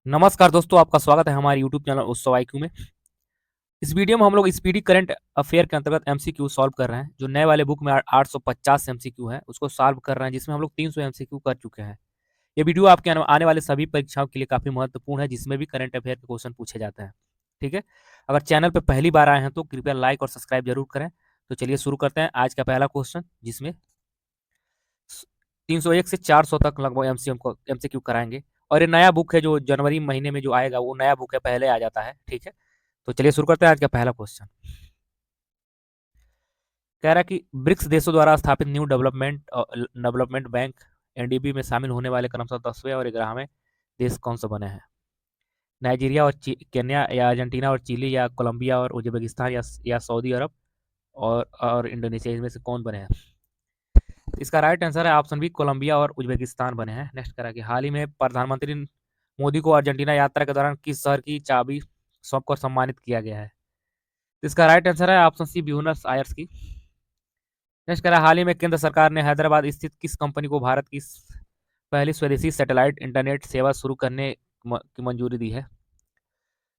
नमस्कार दोस्तों, आपका स्वागत है हमारे यूट्यूब चैनल उत्सव आईक्यू में। इस वीडियो में हम लोग स्पीडी करंट अफेयर के अंतर्गत एमसीक्यू सॉल्व कर रहे हैं। जो नए वाले बुक में 850 एमसीक्यू है, उसको सॉल्व कर रहे हैं, जिसमें हम लोग 300 एमसीक्यू कर चुके हैं। ये वीडियो आपके आने वाले सभी परीक्षाओं के लिए काफ़ी महत्वपूर्ण है, जिसमें भी करंट अफेयर के क्वेश्चन पूछे जाते हैं। ठीक है? अगर चैनल पर पहली बार आए हैं तो कृपया लाइक और सब्सक्राइब जरूर करें। तो चलिए शुरू करते हैं आज का पहला क्वेश्चन, जिसमें 301 से 400 तक लगभग एमसीक्यू कराएंगे। और ये नया बुक है, जो जनवरी महीने में जो आएगा वो नया बुक है, पहले आ जाता है। ठीक है, तो चलिए शुरू करते हैं आज का पहला क्वेश्चन। कह रहा है कि ब्रिक्स देशों द्वारा स्थापित न्यू डेवलपमेंट बैंक एनडीबी में शामिल होने वाले क्रमशः 10वें और 11वें देश कौन से बने हैं? नाइजीरिया और केन्या, या अर्जेंटीना और चिली, या कोलंबिया और उज्बेकिस्तान, या सऊदी अरब और इंडोनेशिया, इनमें से कौन बने हैं? इसका राइट आंसर है ऑप्शन बी, कोलंबिया और उज्बेकिस्तान बने हैं। नेक्स्ट करा कि हाल ही में प्रधानमंत्री मोदी को अर्जेंटीना यात्रा के दौरान किस शहर की चाबी सौंपकर सम्मानित किया गया है? इसका राइट आंसर है ऑप्शन सी, ब्यूनस आयर्स की। नेक्स्ट करा हाल ही में केंद्र सरकार ने हैदराबाद स्थित किस कंपनी को भारत की पहली स्वदेशी सैटेलाइट इंटरनेट सेवा शुरू करने की मंजूरी दी है?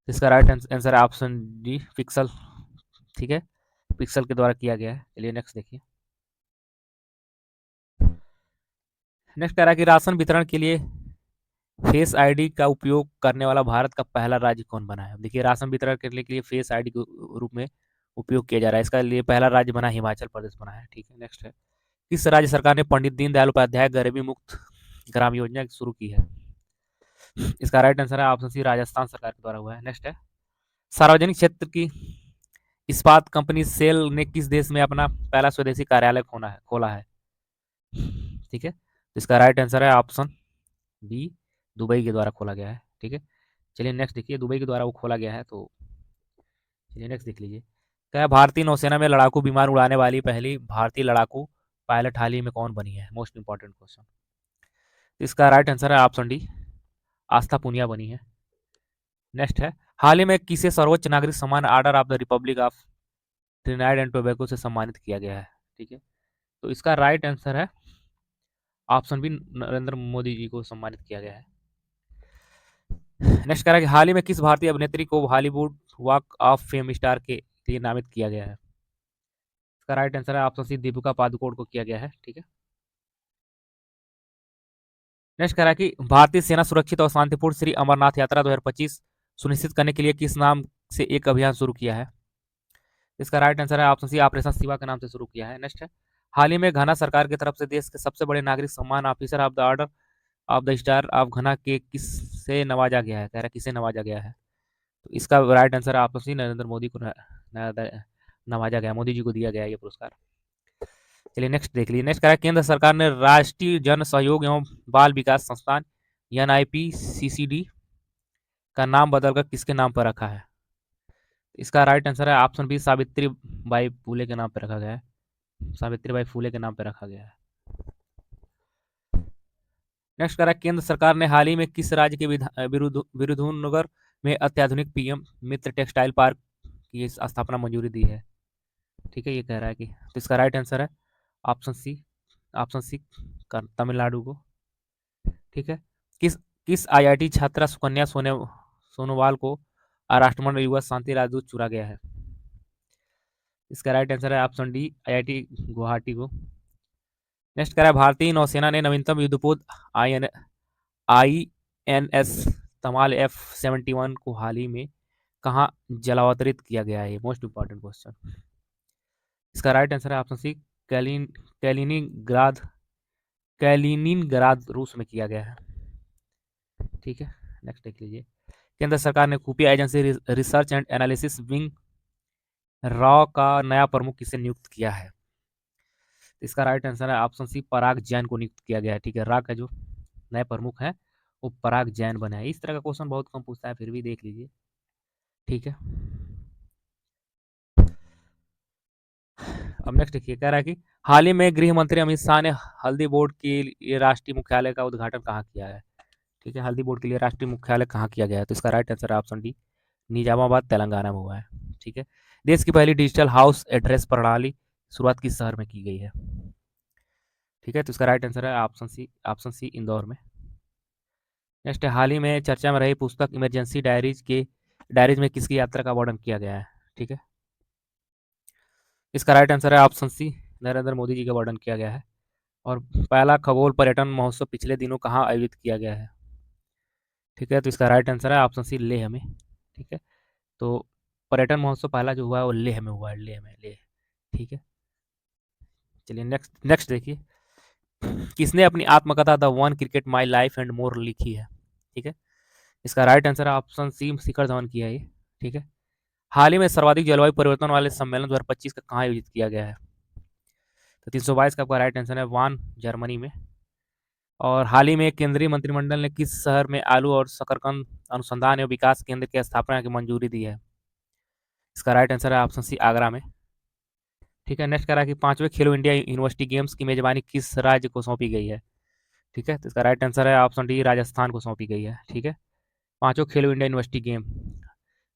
इसका राइट आंसर है ऑप्शन डी, पिक्सल। ठीक है, पिक्सल के द्वारा किया गया है। चलिए नेक्स्ट देखिए। नेक्स्ट कह रहा है कि राशन वितरण के लिए फेस आईडी का उपयोग करने वाला भारत का पहला राज्य कौन बना है? देखिए, राशन वितरण करने के लिए फेस आईडी के रूप में उपयोग किया जा रहा है। इसका लिए पहला राज्य बना हिमाचल प्रदेश बना है। ठीक है, नेक्स्ट है, किस राज्य सरकार ने पंडित दीनदयाल उपाध्याय गरीबी मुक्त ग्राम योजना शुरू की है? इसका राइट आंसर है ऑप्शन सी, राजस्थान सरकार के द्वारा हुआ है। नेक्स्ट है, सार्वजनिक क्षेत्र की इस्पात कंपनी सेल ने किस देश में अपना पहला स्वदेशी कार्यालय खोला है? ठीक है, तो इसका राइट आंसर है ऑप्शन बी, दुबई के द्वारा खोला गया है। ठीक है, चलिए नेक्स्ट देखिए, दुबई के द्वारा वो खोला गया है। तो चलिए नेक्स्ट देख लीजिए। क्या भारतीय नौसेना में लड़ाकू विमान उड़ाने वाली पहली भारतीय लड़ाकू पायलट हाल ही में कौन बनी है? Most important question. इसका राइट आंसर है ऑप्शन डी, आस्था पुनिया बनी है। नेक्स्ट है, हाल ही में किसे सर्वोच्च नागरिक सम्मान order of the Republic of Trinidad and Tobago से सम्मानित किया गया है? ठीक है, तो इसका राइट आंसर है ऑप्शन बी, नरेंद्र मोदी जी को सम्मानित किया गया है। नेक्स्ट कह रहा है कि हाल ही में किस भारतीय अभिनेत्री को Hollywood walk of fame star के लिए नामित किया गया है? इसका राइट आंसर है ऑप्शन सी, दीपिका पादुकोण को किया गया है। ठीक है, नेक्स्ट कह रहा है कि भारतीय सेना सुरक्षित और शांतिपूर्ण श्री अमरनाथ यात्रा 2025 सुनिश्चित करने के लिए किस नाम से एक अभियान शुरू किया है? इसका राइट आंसर है ऑप्शन सी, ऑपरेशन शिवा के नाम से शुरू किया है। नेक्स्ट है, हाल ही में घना सरकार की तरफ से देश के सबसे बड़े नागरिक सम्मान officer of the order of the star of घना के किससे नवाजा गया है? कह रहा है किसे नवाजा गया है? तो इसका राइट आंसर है ऑप्शन सी, नरेंद्र मोदी को नवाजा गया, मोदी जी को दिया गया ये पुरस्कार। चलिए नेक्स्ट देख लीजिए। नेक्स्ट कह रहा है केंद्र सरकार ने राष्ट्रीय जन सहयोग एवं बाल विकास संस्थान NIPCCD का नाम बदलकर किसके नाम पर रखा है? इसका राइट आंसर है ऑप्शन बी, सावित्री बाई फूले के नाम पर रखा गया है। सावित्री बाई फूले के नाम पर रखा गया है। नेक्स्ट कह रहा है केंद्र सरकार ने हाल ही में किस राज्य के विरुधुनगर में अत्याधुनिक PM मित्र टेक्सटाइल पार्क की स्थापना मंजूरी दी है? ठीक है, ये कह रहा है कि, तो इसका राइट आंसर है option C, option C, Tamil Nadu को। ठीक है, किस किस IIT छात्रा सुकन्या सोनोवाल को राष्ट्रमंडल युवा शांति राजदूत चुना गया है? इसका राइट आंसर है ऑप्शन डी, IIT गुवाहाटी को। नेक्स्ट कह रहा है भारतीय नौसेना ने नवीनतम युद्धपोत INS तमाल F-71 को हाल ही में कहाँ जलावतरित किया गया है? Most important question. इसका राइट आंसर है ऑप्शन सी, कैलिनिनग्राद कैलिनिनग्राद रूस में किया गया है। ठीक है, नेक्स्ट देख लीजिए। केंद्र सरकार ने खुफिया agency research and analysis wing raw का नया प्रमुख किसे नियुक्त किया है? इसका राइट आंसर है ऑप्शन सी, पराग जैन को नियुक्त किया गया है। ठीक है, रॉ का जो नए प्रमुख है वो पराग जैन बने हैं। इस तरह का क्वेश्चन बहुत कम पूछता है, फिर भी देख लीजिए। ठीक है, अब नेक्स्ट देखिए। कह रहा है कि हाल ही में गृह मंत्री अमित शाह ने हल्दी बोर्ड के लिए राष्ट्रीय मुख्यालय का उद्घाटन कहाँ किया है? ठीक है, हल्दी बोर्ड के लिए राष्ट्रीय मुख्यालय कहाँ किया गया है? तो इसका राइट आंसर है ऑप्शन डी, निजामाबाद तेलंगाना में हुआ है। ठीक है, देश की पहली डिजिटल हाउस एड्रेस प्रणाली शुरुआत किस शहर में की गई है? ठीक है, तो इसका राइट आंसर है ऑप्शन सी, इंदौर में। नेक्स्ट है, हाल ही में चर्चा में रही पुस्तक इमरजेंसी डायरीज में किसकी यात्रा का वर्णन किया गया है? ठीक है, इसका राइट आंसर है ऑप्शन सी, नरेंद्र मोदी जी का वर्णन किया गया है। और पहला खगोल पर्यटन महोत्सव पिछले दिनों कहाँ आयोजित किया गया है? ठीक है, तो इसका राइट आंसर है ऑप्शन सी, लेह में। ठीक है, तो पर्यटन महोत्सव पहला जो हुआ है वो लेह में हुआ है, लेह में, लेह। ठीक है, चलिए नेक्स्ट नेक्स्ट देखिए, किसने अपनी आत्मकथा the one cricket my life and more लिखी है? ठीक है, इसका राइट आंसर है ऑप्शन सी, शिखर धवन की है ये। ठीक है, हाल ही में सर्वाधिक जलवायु परिवर्तन वाले सम्मेलन 2025 का कहाँ आयोजित किया गया है? तो 322 का आपका राइट आंसर है वान, जर्मनी में। और हाल ही में केंद्रीय मंत्रिमंडल ने किस शहर में आलू और शकरकंद अनुसंधान एवं विकास केंद्र की स्थापना की मंजूरी दी है? इसका राइट आंसर है ऑप्शन सी, आगरा में। ठीक है, नेक्स्ट करा कि पांचवें खेलो इंडिया यूनिवर्सिटी गेम्स की मेजबानी किस राज्य को सौंपी गई है? ठीक है, तो इसका राइट आंसर है ऑप्शन डी, राजस्थान को सौंपी गई है। ठीक है, पांचों खेलो India university game,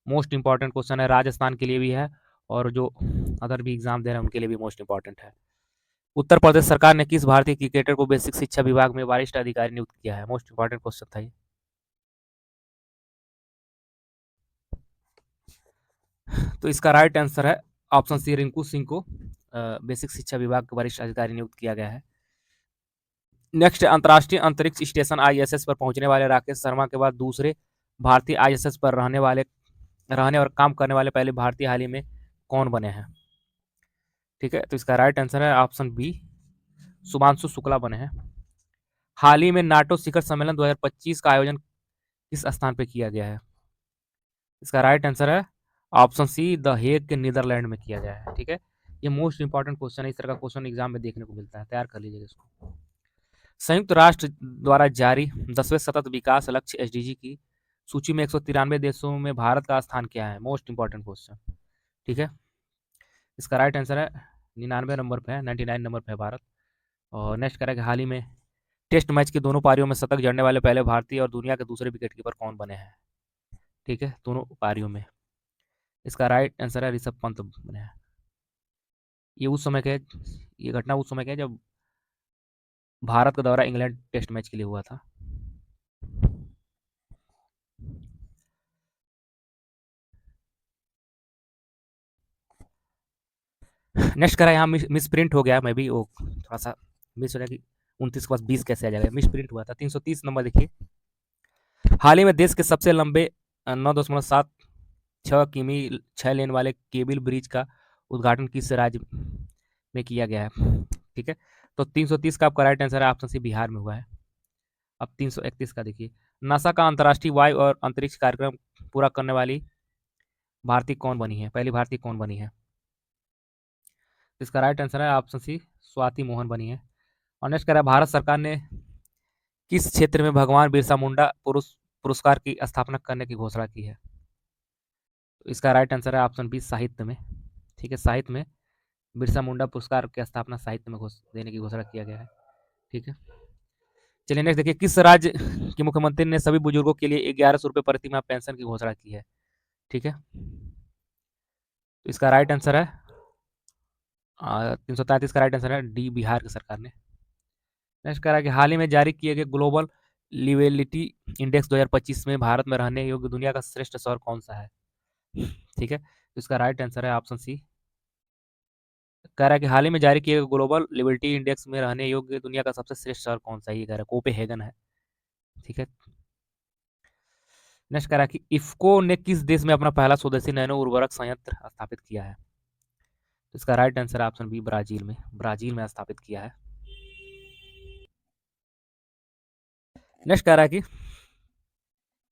most important question है, राजस्थान के लिए भी है और जो अदर भी एग्जाम दे रहे हैं उनके लिए भी मोस्ट इंपॉर्टेंट है। उत्तर प्रदेश सरकार ने किस भारतीय क्रिकेटर को बेसिक शिक्षा विभाग में वरिष्ठ अधिकारी नियुक्त किया है? मोस्ट इंपॉर्टेंट क्वेश्चन था ये। तो इसका राइट आंसर है ऑप्शन सी, रिंकू सिंह को बेसिक शिक्षा विभाग के वरिष्ठ अधिकारी नियुक्त किया गया है। नेक्स्ट, अंतर्राष्ट्रीय अंतरिक्ष स्टेशन आईएसएस पर पहुंचने वाले राकेश शर्मा के बाद दूसरे भारतीय आईएसएस पर रहने और काम करने वाले पहले भारतीय हाल ही में कौन बने हैं? ठीक है, तो इसका राइट आंसर है ऑप्शन बी, शुभांशु शुक्ला बने हैं। हाल ही में नाटो शिखर सम्मेलन 2025 का आयोजन किस स्थान पर किया गया है? इसका राइट आंसर है ऑप्शन सी, द हेग के नीदरलैंड में किया गया है। ठीक है, ये मोस्ट इंपॉर्टेंट क्वेश्चन है, इस तरह का क्वेश्चन एग्जाम में देखने को मिलता है, तैयार कर लीजिएगा इसको। संयुक्त राष्ट्र द्वारा जारी 10वें सतत विकास लक्ष्य एसडीजी की सूची में 193 देशों में भारत का स्थान क्या है? Most important question. ठीक है, इसका राइट आंसर है 99 नंबर पे है, 99 नंबर पे है भारत। और नेक्स्ट करेंगे, हाल ही में टेस्ट मैच की दोनों पारियों में शतक जड़ने वाले पहले भारतीय और दुनिया के दूसरे विकेट कीपर कौन बने हैं? ठीक है, दोनों पारियों में। इसका राइट आंसर है ऋषभ पंत बने हैं। ये उस समय के ये घटना उस समय के जब भारत का दौरा इंग्लैंड टेस्ट मैच के लिए हुआ था। नेक्स्ट करा, यहाँ मिस प्रिंट हो गया, मैं भी वो थोड़ा सा मिस हो गया कि 29 के पास 20 कैसे आ जाएगा, मिस प्रिंट हुआ था। 330 नंबर देखिए, हाल ही में देश के सबसे लंबे 9.76 किमी 6 लेन वाले केबल ब्रिज का उद्घाटन किस राज्य में किया गया है? ठीक है, तो 330 का आपका राइट आंसर है ऑप्शन सी, बिहार में हुआ है। अब 331 का देखिए, नासा का अंतर्राष्ट्रीय वायु और अंतरिक्ष कार्यक्रम पूरा करने वाली भारतीय कौन बनी है, पहली भारतीय कौन बनी है? इसका राइट आंसर है ऑप्शन सी, स्वाति मोहन बनी है। और नेक्स्ट कह रहा है, भारत सरकार ने किस क्षेत्र में भगवान बिरसा मुंडा पुरस्कार की स्थापना करने की घोषणा की है? तो इसका राइट आंसर है ऑप्शन बी, साहित्य में। ठीक है, साहित्य में बिरसा मुंडा पुरस्कार की स्थापना साहित्य में देने की घोषणा किया गया है। ठीक है, चलिए नेक्स्ट देखिए, किस राज्य के मुख्यमंत्री ने सभी बुजुर्गों के लिए 1100 रुपये प्रति माह पेंशन की घोषणा की है? ठीक है, तो इसका राइट आंसर है 333 का राइट आंसर है डी, बिहार की सरकार ने। नेक्स्ट कह रहा है कि हाल ही में जारी किए गए ग्लोबल लिवेलिटी इंडेक्स 2025 में भारत में रहने योग्य दुनिया का श्रेष्ठ शहर कौन सा है? ठीक है, तो इसका राइट आंसर है ऑप्शन सी, कह रहा है कि हाल ही में जारी किए गए ग्लोबल लिबर्टी इंडेक्स में रहने योग्य दुनिया का सबसे श्रेष्ठ शहर कौन सा है? ये कह रहा है कोपेनहेगन है। ठीक है, नेक्स्ट कह रहा है कि इफ्को ने किस देश में अपना पहला स्वदेशी नैनो उर्वरक संयंत्र स्थापित किया है? तो इसका राइट आंसर है ऑप्शन बी, ब्राजील में स्थापित किया है। नेक्स्ट कह रहा है कि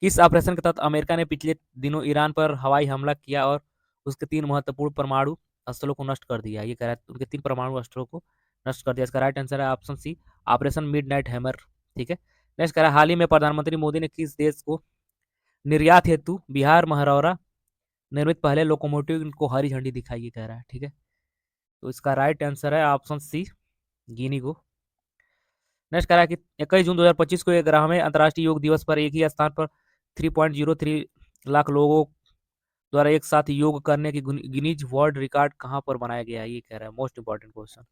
किस ऑपरेशन के तहत अमेरिका ने पिछले दिनों ईरान पर हवाई हमला किया और उसके 3 महत्वपूर्ण परमाणु अस्त्रों को नष्ट कर दिया? ये कह रहा है उनके 3 परमाणु अस्त्रों को नष्ट कर दिया। इसका राइट आंसर है option C, operation midnight hammer. ठीक है, नेक्स्ट कह रहा है, हाल ही में प्रधानमंत्री मोदी ने किस देश को निर्यात हेतु बिहार महरौरा निर्मित पहले लोकोमोटिव को हरी झंडी दिखाई? ये कह रहा है। ठीक है, तो इसका राइट आंसर है ऑप्शन सी, गिनी को। नेक्स्ट कह रहा है कि 21 जून 2025 को 11वें अंतर्राष्ट्रीय योग दिवस पर एक ही स्थान पर 3.03 लाख लोगों द्वारा एक साथ योग करने की गिनीज वर्ल्ड रिकॉर्ड कहाँ पर बनाया गया है? ये कह रहा है मोस्ट इंपॉर्टेंट क्वेश्चन,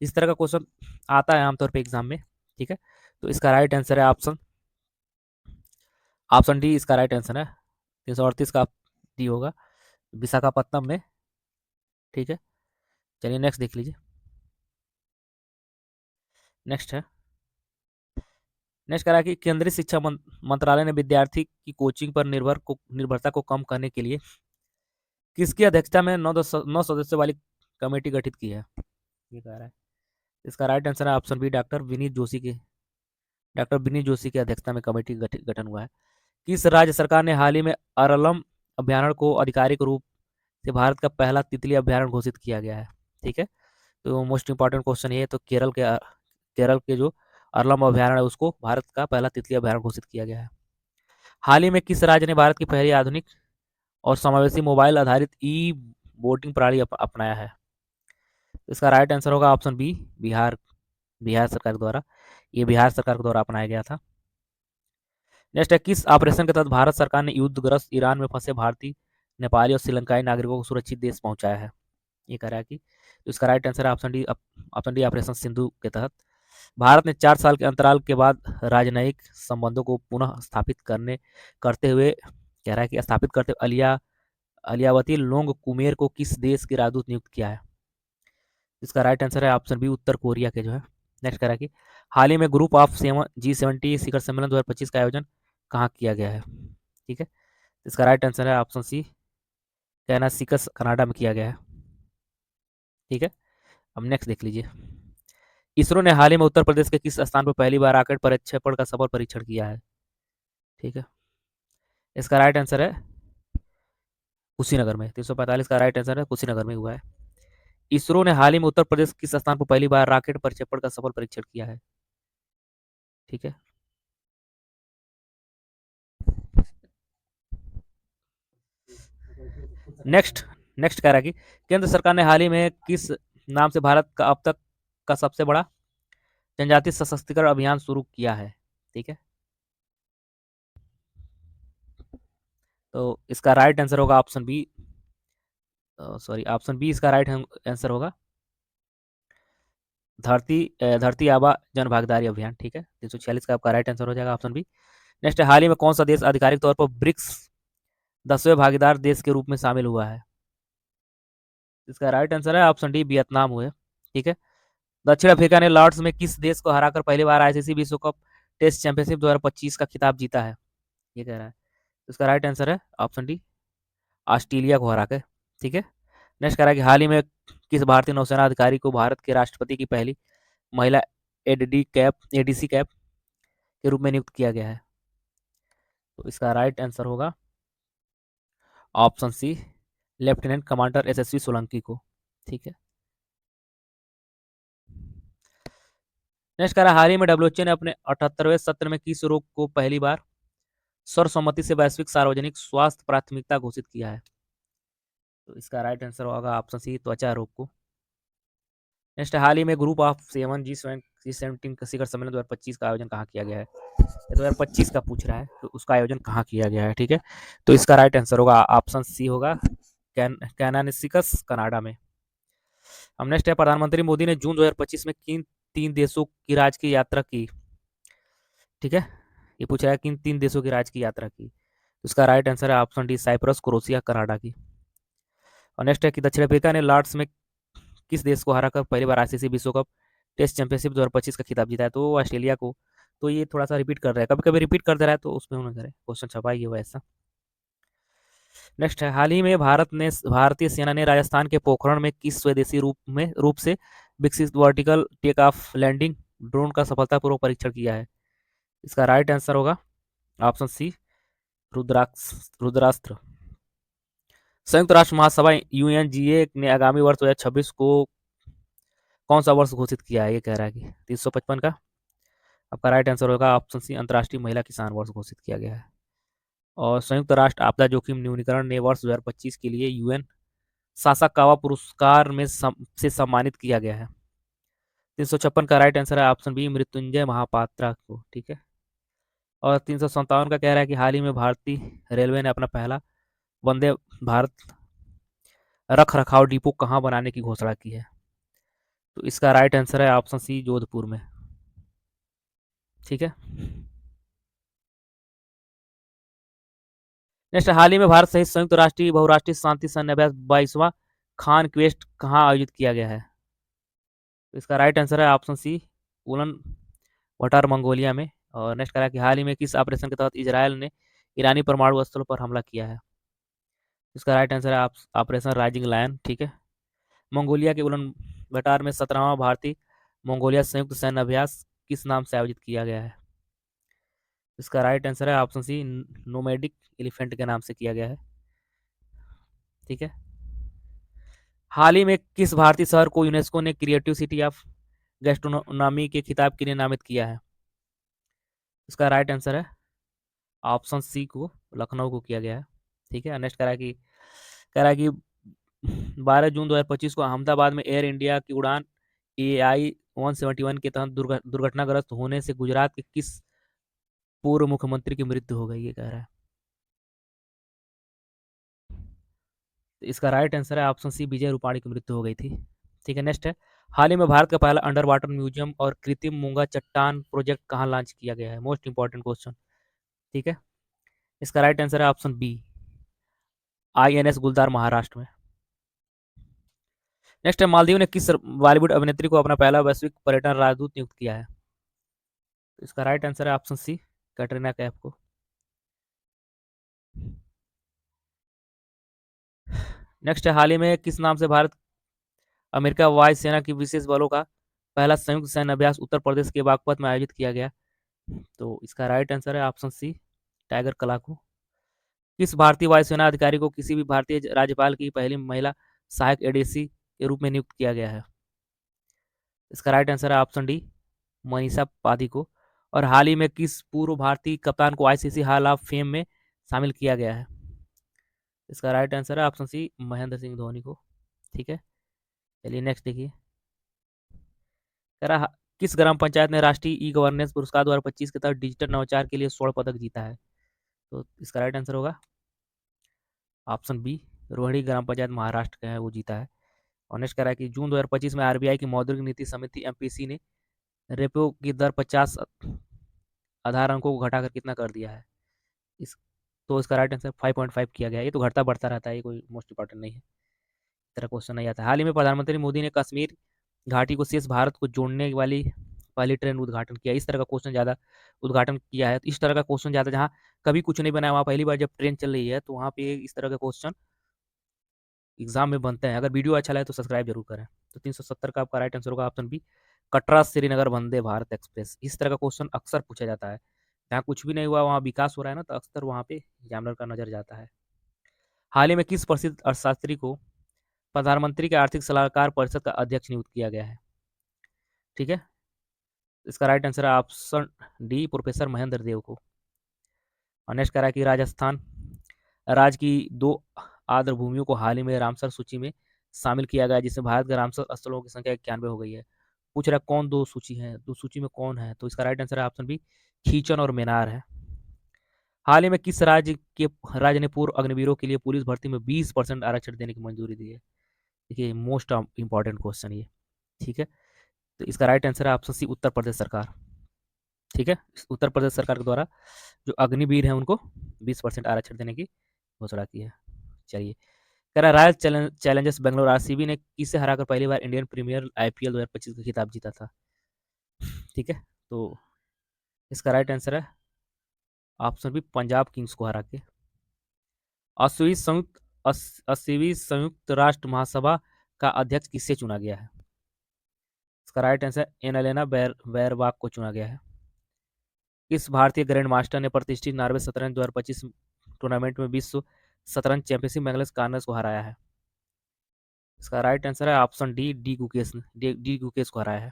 इस तरह का क्वेश्चन आता है आमतौर पे एग्जाम में। ठीक है, तो इसका राइट आंसर है ऑप्शन ऑप्शन डी इसका राइट आंसर है। 338 का डी होगा, विशाखापत्तनम में। ठीक है, चलिए नेक्स्ट देख लीजिए। नेक्स्ट है, नेक्स्ट करा कि केंद्रीय शिक्षा मंत्रालय ने विद्यार्थी की कोचिंग पर निर्भरता को कम करने के लिए किसकी अध्यक्षता में 9 सदस्यों वाली कमेटी गठित की है, ये कह रहा है। इसका राइट आंसर है option B, doctor Vineet Joshi की अध्यक्षता में कमेटी गठन हुआ है। किस राज्य सरकार ने हाल ही में अरलम अभ्यारण्य को आधिकारिक रूप से भारत का पहला तितली अभ्यारण्य घोषित किया गया है? ठीक है, तो मोस्ट इंपॉर्टेंट क्वेश्चन ये है, तो केरल के जो अरलम अभ्यारण्य है उसको भारत का पहला तितली अभ्यारण्य घोषित किया गया है। हाल ही में किस राज्य ने भारत की पहली आधुनिक और समावेशी मोबाइल आधारित ई वोटिंग प्रणाली अपनाया है? इसका राइट आंसर होगा ऑप्शन बी, बिहार। बिहार सरकार द्वारा, ये बिहार सरकार के द्वारा अपनाया गया था। नेक्स्ट है, किस ऑपरेशन के तहत भारत सरकार ने युद्धग्रस्त ईरान में फंसे भारतीय, नेपाली और श्रीलंकाई नागरिकों को सुरक्षित देश पहुंचाया है? ये कह रहा है कि तो इसका राइट आंसर है ऑप्शन डी ऑपरेशन सिंधु के तहत। भारत ने 4 साल के अंतराल के बाद राजनयिक संबंधों को पुनः स्थापित करते हुए कह रहा है कि स्थापित करते हुए अलियावती लोंग कुमेर को किस देश के राजदूत नियुक्त किया है? इसका राइट आंसर है ऑप्शन बी, उत्तर कोरिया के जो है। नेक्स्ट कह रहा है कि हाल ही में ग्रुप ऑफ G70 शिखर सम्मेलन 2025 का आयोजन कहाँ किया गया है? ठीक है, इसका राइट आंसर है ऑप्शन सी, कैनासिकस कनाडा में किया गया है। ठीक है, अब नेक्स्ट देख लीजिए। इसरो ने हाल ही में उत्तर प्रदेश के किस स्थान पर पहली बार रॉकेट प्रक्षेपण का सफल परीक्षण किया है? ठीक है, इसका राइट आंसर है कुशीनगर में। 345 का राइट आंसर है, कुशीनगर में हुआ है। इसरो ने हाल ही में उत्तर प्रदेश किस स्थान पर पहली बार रॉकेट प्रक्षेपण का सफल परीक्षण किया है? ठीक है, नेक्स्ट नेक्स्ट कह रहा है कि केंद्र सरकार ने हाल ही में किस नाम से भारत का अब तक का सबसे बड़ा जनजातीय सशक्तिकरण अभियान शुरू किया है? ठीक है, तो इसका राइट आंसर होगा option B, sorry option B इसका राइट आंसर होगा, धरती आबा जन भागीदारी अभियान। ठीक है, 346 का आपका राइट आंसर हो जाएगा ऑप्शन बी। नेक्स्ट, हाल ही में कौन सा देश आधिकारिक तौर पर ब्रिक्स 10वें भागीदार देश के रूप में शामिल हुआ है? इसका राइट आंसर है ऑप्शन डी, वियतनाम हुए। ठीक है, दक्षिण अफ्रीका ने लॉर्ड्स में किस देश को हराकर पहली बार आईसीसी विश्व कप टेस्ट चैंपियनशिप 2025 का खिताब जीता है? ये कह रहा है, इसका राइट आंसर है ऑप्शन डी, ऑस्ट्रेलिया को हरा के। ठीक है, नेक्स्ट कह रहा है कि हाल ही में किस भारतीय नौसेना अधिकारी को भारत के राष्ट्रपति की पहली महिला एडीसी कैप के रूप में नियुक्त किया गया है? तो इसका राइट आंसर होगा option C, lieutenant commander SSV Solanki को। ठीक है, नेक्स्ट कह रहा है, हाल ही में डब्ल्यूएचओ ने अपने 78वें सत्र में किस रोग को पहली बार सर्वसम्मति से वैश्विक सार्वजनिक स्वास्थ्य प्राथमिकता घोषित किया है? तो इसका राइट आंसर होगा ऑप्शन सी, त्वचा रोग को। नेक्स्ट, हाल ही में ग्रुप ऑफ G17 का शिखर सम्मेलन 2025 का आयोजन कहाँ किया गया है? 2025 का पूछ रहा है, तो उसका आयोजन कहाँ किया गया है? ठीक है, तो इसका राइट आंसर होगा ऑप्शन सी होगा, कैनानिसिकस कनाडा में। अब नेक्स्ट है, प्रधानमंत्री मोदी ने जून 2025 में किन 3 देशों की राजकीय यात्रा की? ठीक है, ये पूछ रहा है किन 3 देशों की राजकीय यात्रा की? उसका राइट आंसर है option D, Cyprus, Croatia, Canada की। और नेक्स्ट है कि दक्षिण अफ्रीका ने लॉर्ड्स में किस देश को हराकर पहली बार आईसीसी विश्व कप टेस्ट चैंपियनशिप 2025 का खिताब जीता है? तो ऑस्ट्रेलिया को। तो ये थोड़ा सा रिपीट कर रहा है, कभी कभी रिपीट कर दे रहा है, तो उसमें उन्होंने करे क्वेश्चन छपा ही हुआ ऐसा। नेक्स्ट है, हाल ही में भारतीय सेना ने राजस्थान के पोखरण में किस स्वदेशी रूप से विकसित vertical take off landing drone का सफलतापूर्वक परीक्षण किया है? इसका राइट आंसर होगा ऑप्शन सी, रुद्रास्त्र। संयुक्त राष्ट्र महासभा UNGA ने आगामी वर्ष 2026 को कौन सा वर्ष घोषित किया है? ये कह रहा है कि 355 का आपका राइट आंसर होगा ऑप्शन सी, अंतर्राष्ट्रीय महिला किसान वर्ष घोषित किया गया है। और संयुक्त राष्ट्र आपदा जोखिम न्यूनीकरण ने वर्ष 2025 के लिए UN सासाकावा पुरस्कार में से सम्मानित किया गया है? 356 का राइट आंसर है ऑप्शन बी, मृत्युंजय महापात्रा को। ठीक है, और 357 का कह रहा है कि हाल ही में भारतीय रेलवे ने अपना पहला वंदे भारत रख रखाव डिपो कहाँ बनाने की घोषणा की है? तो इसका राइट आंसर है ऑप्शन सी, जोधपुर में। ठीक है, नेक्स्ट, हाल ही में भारत सहित संयुक्त राष्ट्रीय बहुराष्ट्रीय शांति सैन्य अभ्यास 22वां खान क्वेस्ट कहाँ आयोजित किया गया है? तो इसका राइट आंसर है ऑप्शन सी, उलन वटार मंगोलिया में। और नेक्स्ट करा कि हाल ही में किस ऑपरेशन के तहत इजरायल ने ईरानी परमाणु अस्त्रों पर हमला किया है? इसका राइट आंसर है ऑपरेशन राइजिंग लायन। ठीक है। मंगोलिया के उलन बटार में 17वां भारतीय मंगोलिया संयुक्त सैन्य अभ्यास किस नाम से आयोजित किया गया है? इसका राइट आंसर है ऑप्शन सी, नोमैडिक एलिफेंट के नाम से किया गया है। ठीक है। हाल ही में किस भारतीय शहर को यूनेस्को ने क्रिएटिव सिटी ऑफ गैस्ट्रोनॉमी के खिताब के लिए नामित किया है? इसका राइट आंसर है ऑप्शन सी को लखनऊ को किया गया है। ठीक है। नेक्स्ट कह रहा है कि 12 जून 2025 को अहमदाबाद में एयर इंडिया की उड़ान AI-171 के तहत दुर्घटनाग्रस्त होने से गुजरात के किस पूर्व मुख्यमंत्री की मृत्यु हो गई, ये कह रहा है। तो इसका राइट आंसर है ऑप्शन सी, विजय रूपाणी की मृत्यु हो गई थी। ठीक है। नेक्स्ट है, हाल ही में भारत का पहला अंडर वाटर म्यूजियम और कृत्रिम मूंगा चट्टान प्रोजेक्ट कहाँ लॉन्च किया गया है? Most important question. ठीक है। इसका राइट आंसर है ऑप्शन बी, INS गुलदार महाराष्ट्र में। नेक्स्ट है, मालदीव ने किस बॉलीवुड अभिनेत्री को अपना पहला वैश्विक पर्यटन राजदूत नियुक्त किया है? तो इसका राइट आंसर है ऑप्शन सी, कैटरीना कैफ को। नेक्स्ट है, हाल ही में किस नाम से भारत अमेरिका वायुसेना की विशेष बलों का पहला संयुक्त सैन्य अभ्यास उत्तर प्रदेश के बागपत में आयोजित किया गया? तो इसका राइट आंसर है ऑप्शन सी, टाइगर कलाको। किस भारतीय वायुसेना अधिकारी को किसी भी भारतीय राज्यपाल की पहली महिला सहायक एडीसी के रूप में नियुक्त किया गया है? इसका राइट आंसर है ऑप्शन डी, मनीषा पाधी को। और हाल ही में किस पूर्व भारतीय कप्तान को ICC हॉल ऑफ फेम में शामिल किया गया है? इसका राइट आंसर है ऑप्शन सी, महेंद्र सिंह धोनी को। ठीक है। चलिए नेक्स्ट देखिए, कह रहा किस ग्राम पंचायत ने राष्ट्रीय ई गवर्नेंस पुरस्कार 2025 के तहत डिजिटल नवाचार के लिए स्वर्ण पदक जीता है? तो इसका राइट आंसर होगा ऑप्शन बी, रोहिणी ग्राम पंचायत महाराष्ट्र का है, वो जीता है। और नेक्स्ट कह रहा है कि जून 2025 में RBI की मौद्रिक नीति समिति MPC ने रेपो की दर 50 आधार अंकों को घटाकर कितना कर दिया है? इस तो इसका राइट आंसर 5.5 किया गया है। ये तो घटता बढ़ता रहता है, ये कोई मोस्ट इंपॉर्टेंट नहीं है, इस तरह क्वेश्चन नहीं आता। हाल ही में प्रधानमंत्री मोदी ने कश्मीर घाटी को शेष भारत को जोड़ने वाली पहली ट्रेन उद्घाटन किया, इस तरह का क्वेश्चन ज़्यादा उद्घाटन किया है। तो इस तरह का क्वेश्चन ज़्यादा, जहाँ कभी कुछ नहीं बना है वहाँ पहली बार जब ट्रेन चल रही है, तो वहाँ पे इस तरह का क्वेश्चन एग्जाम में बनते हैं। अगर वीडियो अच्छा लगे तो सब्सक्राइब जरूर करें। तो 370 का आपका राइट आंसर होगा option B, Katra Srinagar Vande Bharat express. इस तरह का क्वेश्चन अक्सर पूछा जाता है, जहाँ कुछ भी नहीं हुआ वहाँ विकास हो रहा है ना, तो अक्सर वहाँ पे एग्जामिनर का नजर जाता है। हाल ही में किस प्रसिद्ध अर्थशास्त्री को प्रधानमंत्री के आर्थिक सलाहकार परिषद का अध्यक्ष नियुक्त किया गया है? ठीक है। इसका राइट आंसर है ऑप्शन डी, प्रोफेसर महेंद्र देव को। और नेक्स्ट कह रहा है कि राजस्थान राज्य की 2 आर्द्र भूमियों को हाल ही में रामसर सूची में शामिल किया गया, जिससे भारत के रामसर स्थलों की संख्या 91 हो गई है। पूछ रहा है कौन 2 सूची है, 2 सूची में कौन है? तो इसका राइट आंसर है ऑप्शन बी, खींचन और मेनार है। हाल ही में किस राज्य ने पूर्व अग्निवीरों के लिए पुलिस भर्ती में 20% आरक्षण देने की मंजूरी दी है? देखिए मोस्ट इंपॉर्टेंट क्वेश्चन ये। ठीक है। तो इसका राइट आंसर है ऑप्शन सी, उत्तर प्रदेश सरकार। ठीक है। उत्तर प्रदेश सरकार के द्वारा जो अग्निवीर हैं उनको 20% आरक्षण देने की घोषणा की है। चलिए, कह रहा रॉयल चैलेंजर्स बेंगलोर RCB ने किसे हराकर पहली बार इंडियन प्रीमियर IPL 2025 का खिताब जीता था? ठीक है। तो इसका राइट आंसर है ऑप्शन बी, पंजाब किंग्स को हरा के। 80वीं संयुक्त राष्ट्र महासभा का अध्यक्ष किससे चुना गया है? इसका राइट आंसर एनालेना बैरबाग को चुना गया है। किस भारतीय ग्रैंड मास्टर ने प्रतिष्ठित नॉर्वे शतरंज 2025 टूर्नामेंट में विश्व शतरंज चैंपियनशिप मैग्नस कार्लसन को हराया है? इसका राइट आंसर है ऑप्शन डी गुकेश को हराया है।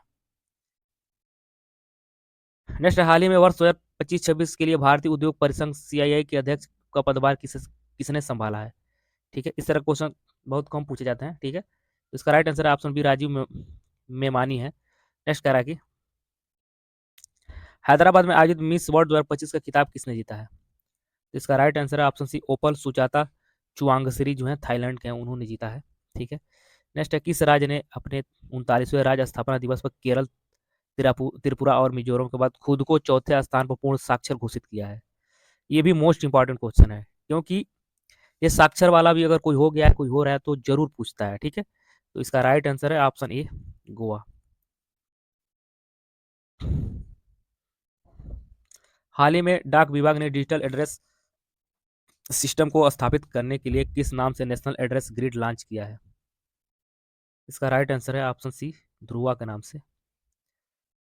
नेक्स्ट, हाल ही में वर्ष 2025-26 के लिए भारतीय उद्योग परिसंघ CII के अध्यक्ष का पदभार किसने संभाला है? ठीक है। इस तरह क्वेश्चन बहुत कम पूछे जाते हैं। ठीक है। तो इसका राइट आंसर है ऑप्शन बी, राजीव मेमानी है। नेक्स्ट कह रहा है कि हैदराबाद में आयोजित मिस वर्ल्ड 2025 का खिताब किसने जीता है? तो इसका राइट आंसर है ऑप्शन सी, ओपल सुचाता चुआंगसरी, जो है थाईलैंड के हैं, उन्होंने जीता है। ठीक है। नेक्स्ट है, किस राज्य ने अपने 39वें राज्य स्थापना दिवस पर केरल, त्रिपुरा और मिजोरम के बाद खुद को चौथे स्थान पर पूर्ण साक्षर घोषित किया है? ये भी मोस्ट इंपॉर्टेंट क्वेश्चन है। क्योंकि ये साक्षर वाला भी अगर कोई हो गया है, कोई हो रहा है तो जरूर पूछता है, ठीक है। तो इसका राइट आंसर है ऑप्शन ए, गोवा। हाल ही में डाक विभाग ने डिजिटल एड्रेस सिस्टम को स्थापित करने के लिए किस नाम से नेशनल एड्रेस ग्रिड लॉन्च किया है? इसका राइट आंसर है ऑप्शन सी, ध्रुवा के नाम से।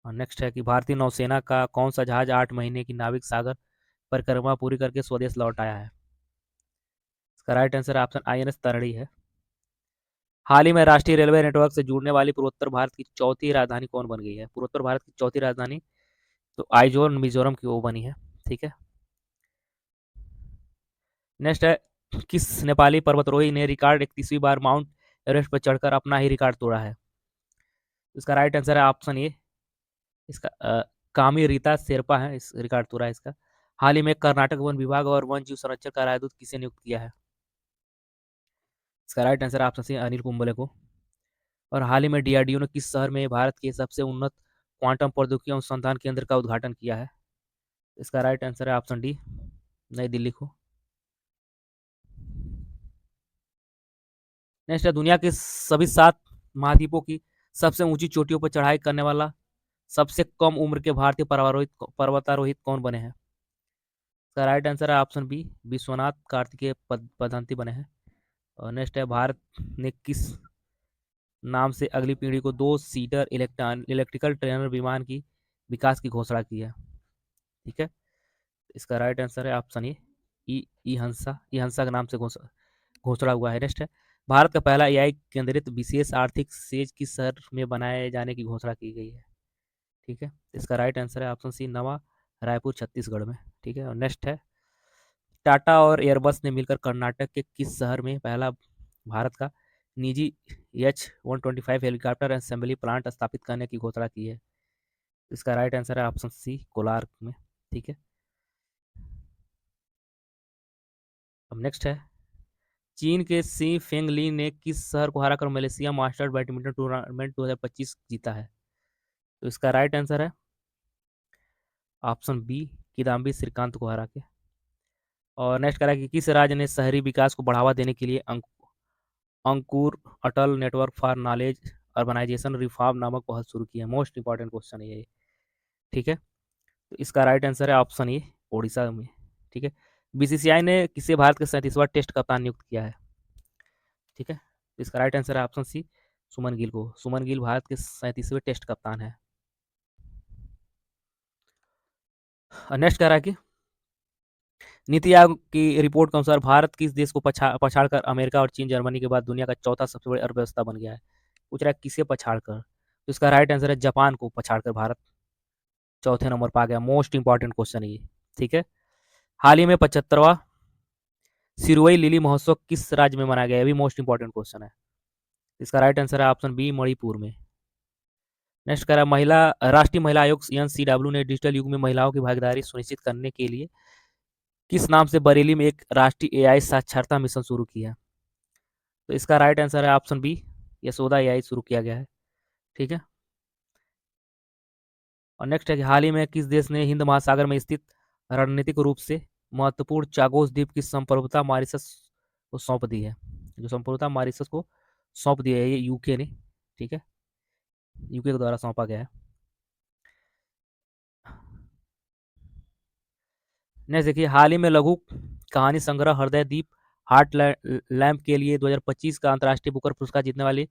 और नेक्स्ट है कि भारतीय नौसेना का कौन सा जहाज 8 महीने की नाविक सागर परिक्रमा पूरी करके स्वदेश लौट आया है? इसका right answer option I N S Tarini है। हाल ही में राष्ट्रीय रेलवे नेटवर्क से जुड़ने वाली पूर्वोत्तर भारत की चौथी राजधानी कौन बन गई है? पूर्वोत्तर भारत की चौथी राजधानी तो आइजोल मिजोरम की वो बनी है, ठीक है। नेक्स्ट है, किस नेपाली पर्वतारोही ने रिकॉर्ड 31वीं बार माउंट एवरेस्ट पर चढ़कर अपना ही रिकॉर्ड तोड़ा है? इसका राइट आंसर है ऑप्शन ए, इसका कामी रीता शेरपा है, इस रिकॉर्ड तोड़ा है इसका। हाल ही में कर्नाटक वन विभाग और वन जीव संरक्षण का राजदूत किसे नियुक्त किया है? इसका right answer option C, Anil Kumble को। और हाल ही में डीआरडीओ ने किस शहर में भारत के सबसे उन्नत क्वांटम प्रौद्योगिकी अनुसंधान केंद्र का उद्घाटन किया है? इसका राइट आंसर है ऑप्शन डी, नई दिल्ली को। नेक्स्ट है, दुनिया के सभी 7 महाद्वीपों की सबसे ऊंची चोटियों पर चढ़ाई करने वाला सबसे कम उम्र के भारतीय पर्वतारोहित कौन बने हैं? इसका राइट आंसर है ऑप्शन बी, विश्वनाथ कार्तिकेय पदंती बने हैं। और नेक्स्ट है, भारत ने किस नाम से अगली पीढ़ी को 2 सीटर इलेक्ट्रिकल ट्रेनर विमान की विकास की घोषणा की है? ठीक है, इसका राइट आंसर है ऑप्शन ए, ई हंसा, ई हंसा के नाम से घोषणा हुआ है। नेक्स्ट है, भारत का पहला एआई केंद्रित विशेष आर्थिक सेज किस शहर में बनाए जाने की घोषणा की गई है? ठीक है, इसका राइट आंसर है ऑप्शन सी, नवा रायपुर छत्तीसगढ़ में। ठीक है, और नेक्स्ट है, टाटा और एयरबस ने मिलकर कर्नाटक के किस शहर में पहला भारत का निजी H-125 हेलीकॉप्टर असेंबली प्लांट स्थापित करने की घोषणा की है? इसका राइट आंसर है ऑप्शन सी, कोलार में। ठीक है, अब नेक्स्ट है, चीन के सी फेंगली ने किस शहर को हराकर मलेशिया मास्टर्स बैडमिंटन टूर्नामेंट 2025 जीता है? तो इसका राइट आंसर है ऑप्शन बी, किदाम्बी श्रीकांत को हरा के। और नेक्स्ट करा कि किस राज्य ने शहरी विकास को बढ़ावा देने के लिए Ankur Atal network for knowledge urbanisation reform नामक पहल शुरू की है? मोस्ट इंपॉर्टेंट क्वेश्चन है ये, ठीक है। तो इसका राइट आंसर है ऑप्शन ए, ओडिशा में। ठीक है, बीसीसीआई ने किसे भारत के 37वां टेस्ट कप्तान नियुक्त किया है? ठीक है, तो इसका राइट आंसर है ऑप्शन सी, सुमन गिल को। सुमन गिल भारत के 37वें टेस्ट कप्तान है। नेक्स्ट कह रहा है कि नीति आयोग की रिपोर्ट के अनुसार भारत किस देश को पछाड़ कर अमेरिका और चीन जर्मनी के बाद दुनिया का चौथा सबसे बड़ी अर्थव्यवस्था बन गया है? पूछ रहा है किसे पछाड़ कर, तो इसका राइट आंसर है जापान को पछाड़ कर भारत चौथे नंबर पर आ गया। मोस्ट इंपॉर्टेंट क्वेश्चन है ये, ठीक है। हाल ही में 75वां सिरुई लिली महोत्सव किस राज्य में मनाया गया? ये भी मोस्ट इंपॉर्टेंट क्वेश्चन है। इसका राइट आंसर है ऑप्शन बी, मणिपुर में। नेक्स्ट कह रहा है, महिला राष्ट्रीय महिला आयोग एनसीडब्ल्यू ने डिजिटल युग में महिलाओं की भागीदारी सुनिश्चित करने के लिए किस नाम से बरेली में एक राष्ट्रीय एआई साक्षरता मिशन शुरू किया है? तो इसका राइट आंसर है ऑप्शन बी, यशोदा एआई शुरू किया गया है। ठीक है, और नेक्स्ट है कि हाल ही में किस देश ने हिंद महासागर में स्थित रणनीतिक रूप से महत्वपूर्ण चागोस द्वीप की संप्रभुता मॉरिशस को सौंप दी है? जो संप्रभुता मॉरिशस को सौंप दी है ये यूके ने, ठीक है, यूके के द्वारा सौंपा गया है। नेक्स्ट देखिए, हाल ही में लघु कहानी संग्रह हृदय दीप हार्ट लैम्प के लिए 2025 का अंतर्राष्ट्रीय बुकर पुरस्कार जीतने वाली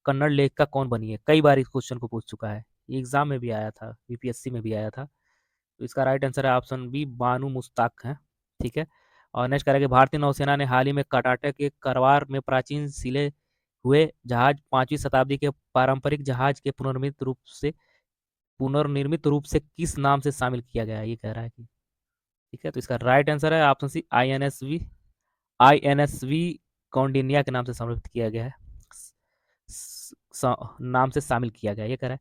कन्नड़ लेखिका कौन बनी है? कई बार इस क्वेश्चन को पूछ चुका है, ये एग्जाम में भी आया था, यूपीएससी में भी आया था। तो इसका राइट आंसर है ऑप्शन बी, बानू मुश्ताक है। ठीक है, और नेक्स्ट करेंगे, भारतीय नौसेना ने हाल ही में कर्नाटक के करवार में प्राचीन सिले हुए जहाज 5वीं शताब्दी के पारंपरिक जहाज के पुनर्निर्मित रूप से किस नाम से शामिल किया गया है? ये कह रहा है कि, ठीक है, तो इसका राइट आंसर है ऑप्शन सी, आईएनएसवी कौंडिन्या के नाम से समर्पित किया गया है, नाम से शामिल किया गया, ये कह रहा है।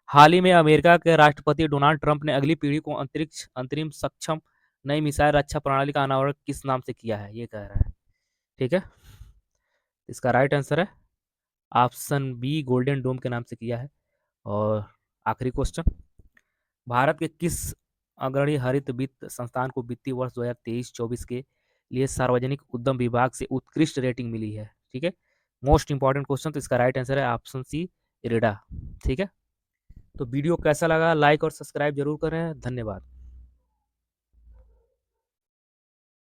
हाल ही में अमेरिका के राष्ट्रपति डोनाल्ड ट्रंप ने अगली पीढ़ी को अंतरिक्ष अंतरिम सक्षम नई मिसाइल रक्षा प्रणाली का अनावरण किस नाम से किया है? ये कह रहा है, ठीक है, इसका राइट आंसर है ऑप्शन बी, गोल्डन डोम के नाम से किया है। और आखिरी क्वेश्चन, भारत के किस अग्रणी हरित वित्त संस्थान को वित्तीय वर्ष 2023-24 के लिए सार्वजनिक उद्यम विभाग से उत्कृष्ट रेटिंग मिली है। ठीक है, मोस्ट इंपॉर्टेंट क्वेश्चन, तो इसका राइट आंसर है ऑप्शन सी, इरेडा। ठीक है, तो वीडियो कैसा लगा, लाइक और सब्सक्राइब जरूर करें। धन्यवाद।